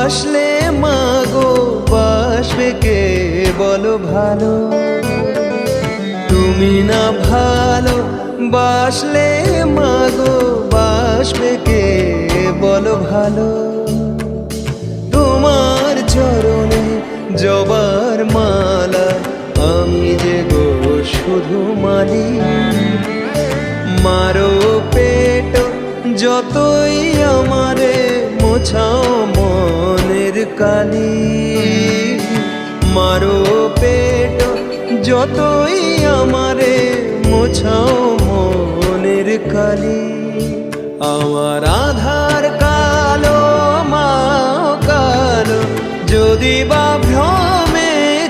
বাসলে মাগো বাসবে কে বলো ভালো, তুমি না ভালো বাসলে মাগো বাসবে কে বলো ভালো। তোমার চরণে জবার মালা আমি যে গো শুধু মালি, মারো পেট যতই আমারে মোছাও মনের কালি, মারো পেট যতই আমারে মোছাও মনের কালি। আমার আধার কালো মা কালো যদি বা